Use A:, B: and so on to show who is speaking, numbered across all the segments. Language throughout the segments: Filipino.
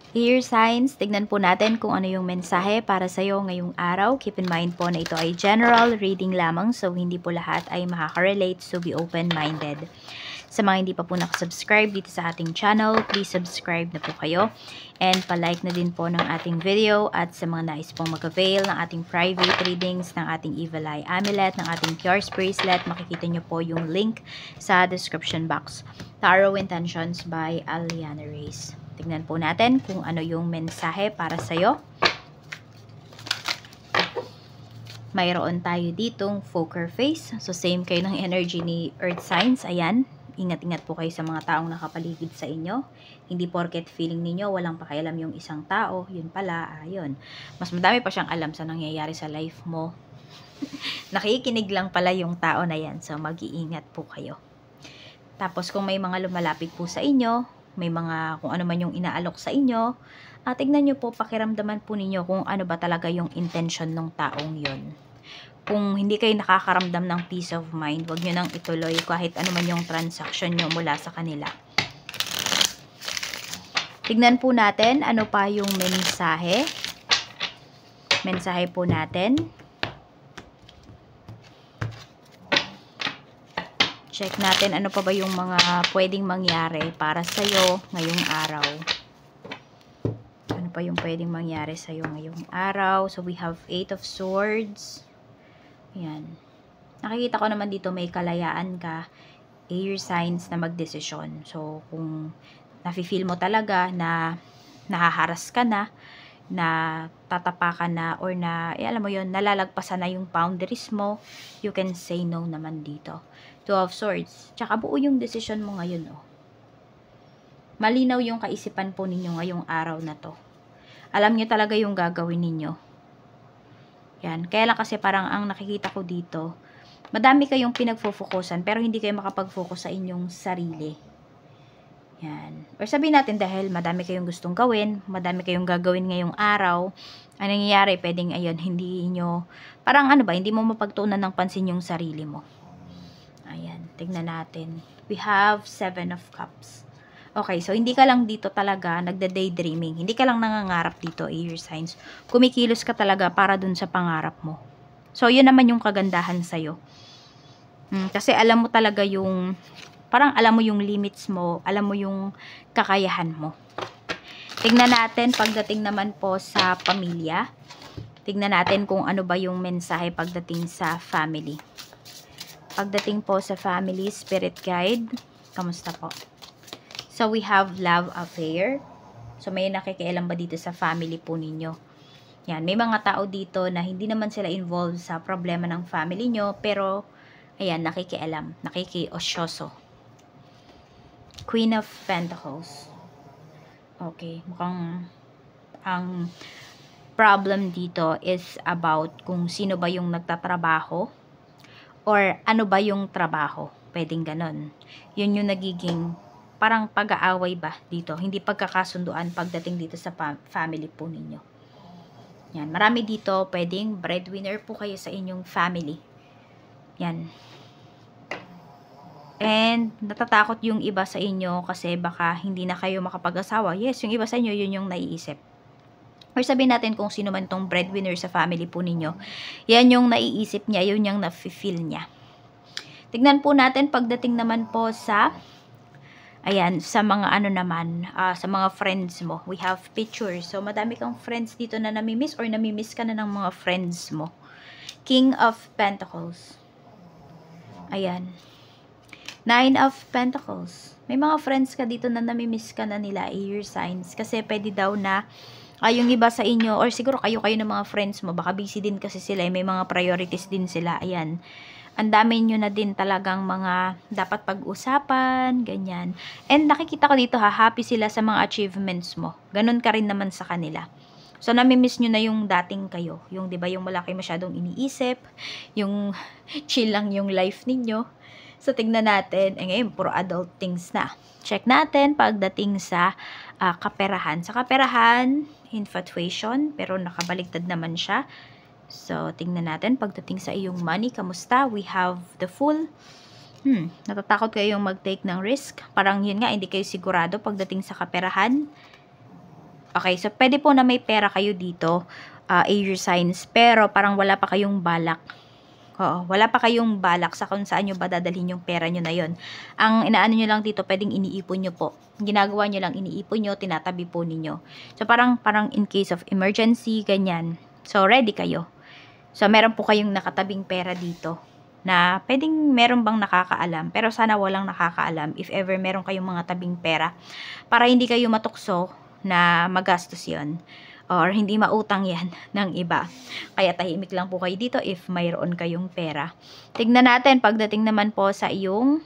A: Air signs, tignan po natin kung ano yung mensahe para sa'yo ngayong araw. Keep in mind po na ito ay general reading lamang, so hindi po lahat ay makaka-relate, so be open-minded. Sa mga hindi pa po nakasubscribe dito sa ating channel, please subscribe na po kayo. And palike na din po ng ating video, at sa mga nais pong mag-avail ng ating private readings, ng ating Evil Eye Amulet, ng ating Cures Bracelet, makikita nyo po yung link sa description box. Tarot Intentions by Aliana Reyes. Tignan po natin kung ano yung mensahe para sa'yo. Mayroon tayo ditong poker face. So, same kayo ng energy ni Earth Signs. Ayan. Ingat-ingat po kayo sa mga taong nakapaligid sa inyo. Hindi porket feeling ninyo walang pakialam yung isang tao. Yun pala, ayun. Mas madami pa siyang alam sa nangyayari sa life mo. Nakikinig lang pala yung tao na yan. So, mag-iingat po kayo. Tapos, kung may mga lumalapit po sa inyo, may mga kung ano man yung inaalok sa inyo, tignan nyo po, pakiramdaman po ninyo kung ano ba talaga yung intention ng taong yon. Kung hindi kayo nakakaramdam ng peace of mind, wag nyo nang ituloy kahit ano man yung transaction nyo mula sa kanila. Tignan po natin ano pa yung mensahe. Mensahe po natin. Check natin ano pa ba yung mga pwedeng mangyari para sa'yo ngayong araw. Ano pa yung pwedeng mangyari sa'yo ngayong araw. So, we have 8 of Swords. Ayan. Nakikita ko naman dito may kalayaan ka. Air signs na magdesisyon. So, kung nafe-feel mo talaga na nahaharas ka na tatapakan na, or na, alam mo yun, nalalagpasan na yung boundaries mo, you can say no naman dito. 2 of Swords. Tsaka buo yung decision mo ngayon, oh. Malinaw yung kaisipan po ninyo ngayong araw na to. Alam nyo talaga yung gagawin ninyo. Yan. Kaya lang kasi parang ang nakikita ko dito, madami kayong pinagfo-focusan, pero hindi kayo makapag-focus sa inyong sarili. Yan. Or sabihin natin dahil madami kayong gustong gawin, madami kayong gagawin ngayong araw, ang nangyayari, pwedeng, ayun, hindi nyo, parang ano ba, hindi mo mapagtuunan ng pansin yung sarili mo. Ayan, tignan natin. We have 7 of Cups. Okay, so hindi ka lang dito talaga nagda-daydreaming. Hindi ka lang nangangarap dito, air signs. Kumikilos ka talaga para dun sa pangarap mo. So, yun naman yung kagandahan sa'yo. Kasi alam mo talaga yung, parang alam mo yung limits mo, alam mo yung kakayahan mo. Tignan natin pagdating naman po sa pamilya. Tignan natin kung ano ba yung mensahe pagdating sa family. Pagdating po sa family, spirit guide, kamusta po? So, we have love affair. So, may nakikialam ba dito sa family po ninyo? Yan, may mga tao dito na hindi naman sila involved sa problema ng family nyo, pero, ayan, nakikialam, nakikiosyoso. Queen of Pentacles. Okay, mukhang ang problem dito is about kung sino ba yung nagtatrabaho or ano ba yung trabaho. Pwedeng ganon. Yun yung nagiging parang pag-aaway ba dito. Hindi pagkakasunduan pagdating dito sa family po ninyo. Yan, marami dito pwedeng breadwinner po kayo sa inyong family. Yan. And natatakot yung iba sa inyo kasi baka hindi na kayo makapag-asawa. Yes, yung iba sa inyo, yun yung naiisip. Or sabihin natin kung sino man tong breadwinner sa family po ninyo. Yan yung naiisip niya, yun yung nafe-feel niya. Tignan po natin pagdating naman po sa, ayan, sa mga ano naman, sa mga friends mo. We have pictures. So, madami kang friends dito na namimiss or namimiss ka na ng mga friends mo. King of Pentacles. Ayan. 9 of Pentacles. May mga friends ka dito na namimiss ka na nila, air signs. Kasi pwede daw na, yung iba sa inyo, or siguro kayo ng mga friends mo, baka busy din kasi sila, may mga priorities din sila. Ayan. Ang dami nyo na din talagang mga dapat pag-usapan, ganyan. And nakikita ko dito happy sila sa mga achievements mo. Ganun ka rin naman sa kanila. So, namimiss nyo na yung dating kayo. Yung, di ba, yung wala kayo masyadong iniisip, yung chill lang yung life ninyo. So, tignan natin. Ngayon, puro adult things na. Check natin pagdating sa kaperahan. Sa kaperahan, infatuation, pero nakabaligtad naman siya. So, tingnan natin pagdating sa iyong money, kamusta? We have the Fool. Natatakot kayong mag-take ng risk. Parang yun nga, hindi kayo sigurado pagdating sa kaperahan. Okay, so pwede po na may pera kayo dito, air signs, pero parang wala pa kayong balak. Oo, wala pa kayong balak sa kung saan nyo ba dadalhin yung pera nyo na yon. Ang inaano nyo lang dito, pwedeng iniipon nyo po. Ginagawa nyo lang, iniipon nyo, tinatabi po ninyo. So, parang in case of emergency, ganyan. So, ready kayo. So, meron po kayong nakatabing pera dito na pwedeng meron bang nakakaalam. Pero sana walang nakakaalam if ever meron kayong mga tabing pera para hindi kayo matukso na magastos yon or hindi mautang yan ng iba. Kaya tahimik lang po kayo dito if mayroon kayong pera. Tignan natin pagdating naman po sa iyong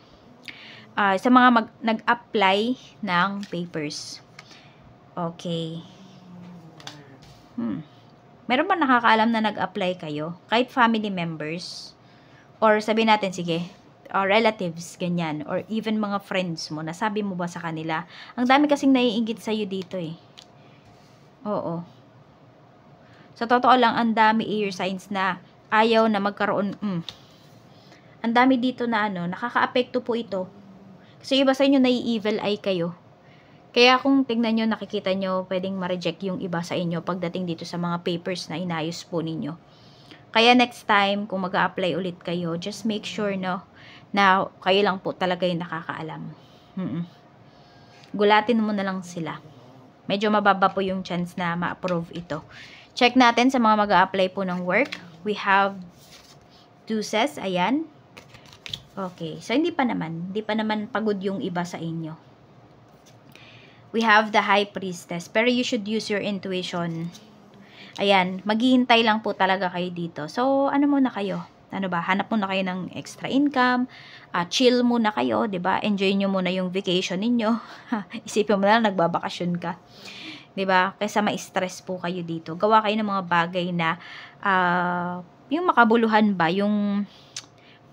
A: sa mga nag-apply ng papers. Okay. Meron ba nakakaalam na nag-apply kayo? Kahit family members? Or sabi natin, sige, or relatives, ganyan. Or even mga friends mo. Nasabi mo ba sa kanila? Ang dami kasing naiinggit sa'yo dito eh. Oo. Sa totoo lang, ang dami air signs na ayaw na magkaroon. Ang dami dito na nakaka-apekto po ito. Kasi iba sa inyo nai-evil eye kayo. Kaya kung tignan nyo, nakikita nyo, pwedeng ma-reject yung iba sa inyo pagdating dito sa mga papers na inayos po ninyo. Kaya next time, kung mag-a-apply ulit kayo, just make sure na kayo lang po talaga yung nakakaalam. Gulatin mo na lang sila. Medyo mababa po yung chance na ma-approve ito. Check natin sa mga mag-a-apply po ng work. We have deuces. Ayan. Okay. So, hindi pa naman pagod yung iba sa inyo. We have the high priestess. Pero you should use your intuition. Ayan. Maghihintay lang po talaga kayo dito. So, ano muna kayo? Ano ba? Hanap muna kayo ng extra income. Chill muna kayo. 'Di ba? Enjoy nyo muna yung vacation ninyo. Isipin mo na lang, nagbabakasyon ka. 'Di ba? Kaysa ma-stress po kayo dito. Gawa kayo ng mga bagay na yung makabuluhan ba, yung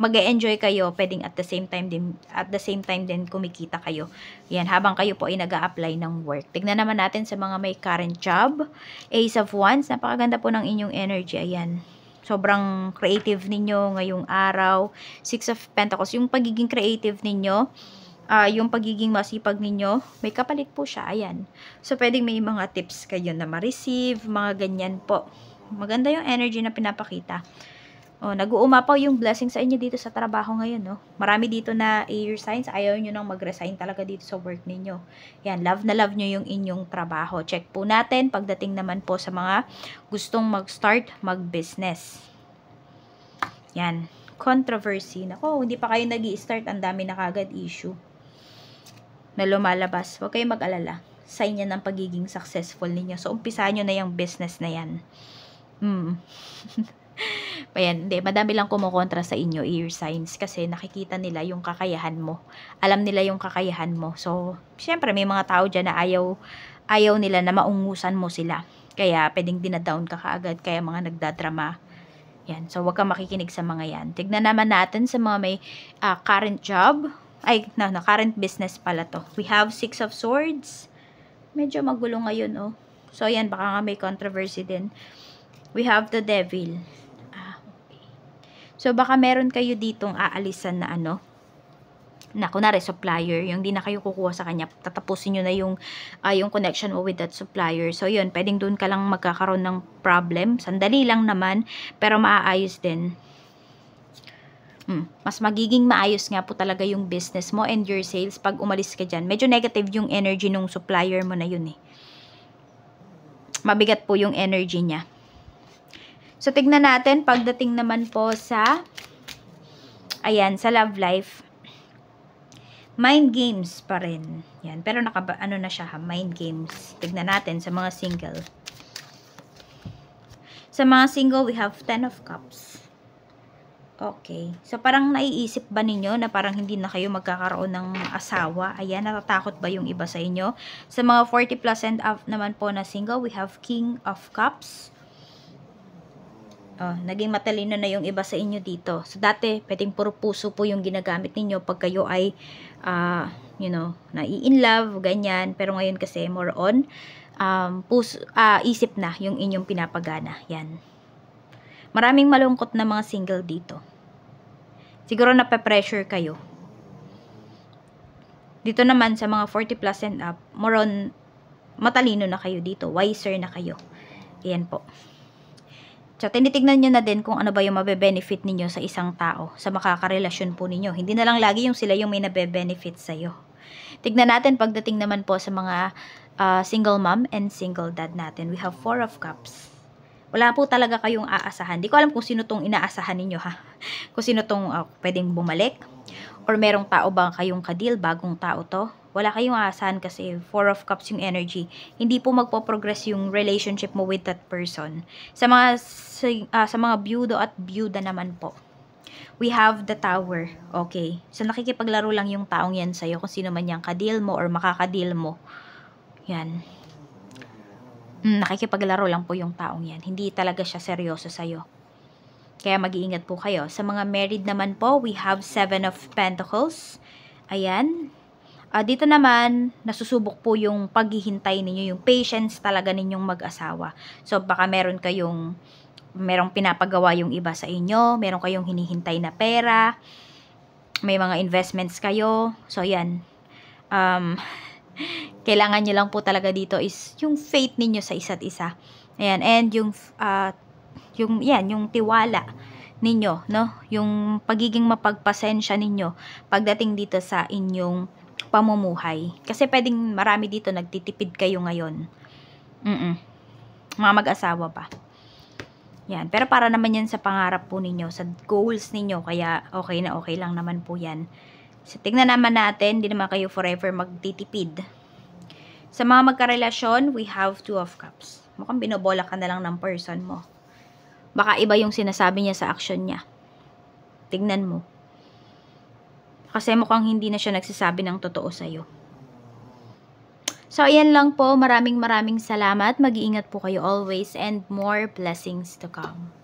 A: mag-e-enjoy kayo, pwedeng at the same time din kumikita kayo. Yan, habang kayo po ay nag-a-apply ng work. Tignan naman natin sa mga may current job. Ace of Wands, napakaganda po ng inyong energy. Ayan. Sobrang creative ninyo ngayong araw. Six of Pentacles, yung pagiging creative ninyo, yung pagiging masipag ninyo, may kapalit po siya. Ayan. So, pwedeng may mga tips kayo na ma-receive, mga ganyan po. Maganda yung energy na pinapakita. Nag-uumapaw yung blessing sa inyo dito sa trabaho ngayon, no? Marami dito na air signs, ayaw nyo nang mag-resign talaga dito sa work ninyo. Yan, love na love nyo yung inyong trabaho. Check po natin pagdating naman po sa mga gustong mag-start, mag-business. Yan, controversy. Nako, hindi pa kayo nag-i-start, ang dami na kagad issue na lumalabas. Huwag kayong mag-alala. Sign yan ng pagiging successful ninyo. So, umpisahan nyo na yung business na yan. Ayan, hindi, madami lang kumukontra sa inyo, air signs, kasi nakikita nila yung kakayahan mo. Alam nila yung kakayahan mo. So, syempre, may mga tao dyan na ayaw nila na maungusan mo sila. Kaya, pwedeng dinadown ka kaagad, kaya mga nagdadrama. Yan, so, wag kang makikinig sa mga yan. Tignan naman natin sa mga may current job. Current business pala to. We have Six of Swords. Medyo magulo ngayon, oh. So, yan, baka nga may controversy din. We have the Devil. So, baka meron kayo ditong aalisan na na kunwari supplier, yung di na kayo kukuha sa kanya, tatapusin nyo na yung connection mo with that supplier. So, yun, pwedeng doon ka lang magkakaroon ng problem. Sandali lang naman, pero maaayos din. Mas magiging maayos nga po talaga yung business mo and your sales pag umalis ka dyan. Medyo negative yung energy nung supplier mo na yun eh. Mabigat po yung energy niya. So, tignan natin, pagdating naman po sa, sa love life, mind games pa rin. Yan, pero na siya ha, mind games. Tignan natin sa mga single. Sa mga single, we have 10 of Cups. Okay. So, parang naiisip ba ninyo na parang hindi na kayo magkakaroon ng asawa? Ayan, natatakot ba yung iba sa inyo? Sa mga 40 plus and up naman po na single, we have King of Cups. Naging matalino na yung iba sa inyo dito. So, dati, pwedeng puro puso po yung ginagamit ninyo pag kayo ay, nai-in-love, ganyan. Pero ngayon kasi, more on, isip na yung inyong pinapagana. Yan. Maraming malungkot na mga single dito. Siguro nape-pressure kayo. Dito naman, sa mga 40 plus and up, more on, matalino na kayo dito. Wiser na kayo. Ayan po. So, tinitignan nyo na din kung ano ba yung mabe-benefit ninyo sa isang tao, sa makakarelasyon po ninyo. Hindi na lang lagi yung sila yung may nabe-benefit sa'yo. Tignan natin pagdating naman po sa mga single mom and single dad natin. We have 4 of Cups. Wala po talaga kayong aasahan. Di ko alam kung sino tong inaasahan ninyo ha. Kung sino tong pwedeng bumalik. Or merong tao ba kayong kadil, bagong tao to. Wala kayong aasahan kasi 4 of Cups yung energy. Hindi po magpo-progress yung relationship mo with that person. Sa mga byudo at byuda naman po, we have the Tower. Okay. So, nakikipaglaro lang yung taong yan sa'yo kung sino man yung kadil mo or makakadil mo. Yan. Nakikipaglaro lang po yung taong yan. Hindi talaga siya seryoso sa'yo. Kaya mag-iingat po kayo. Sa mga married naman po, we have 7 of Pentacles. Ayan. Dito naman, nasusubok po yung paghihintay ninyo, yung patience talaga ninyong mag-asawa. So, baka merong pinapagawa yung iba sa inyo, meron kayong hinihintay na pera, may mga investments kayo. So, yan. Kailangan nyo lang po talaga dito is yung faith ninyo sa isa't isa. Ayan. And yung tiwala ninyo, no? Yung pagiging mapagpasensya ninyo pagdating dito sa inyong pamumuhay. Kasi pwedeng marami dito nagtitipid kayo ngayon. Mga mag-asawa pa. Yan. Pero para naman yan sa pangarap po ninyo, sa goals ninyo, kaya okay na okay lang naman po yan. So, tignan naman natin, hindi naman kayo forever magtitipid. Sa mga magkarelasyon, we have 2 of Cups. Mukhang binobola ka na lang ng person mo. Baka iba yung sinasabi niya sa action niya. Tignan mo. Kasi mukhang hindi na siya nagsasabi ng totoo sa'yo. So, ayan lang po. Maraming salamat. Mag-iingat po kayo always and more blessings to come.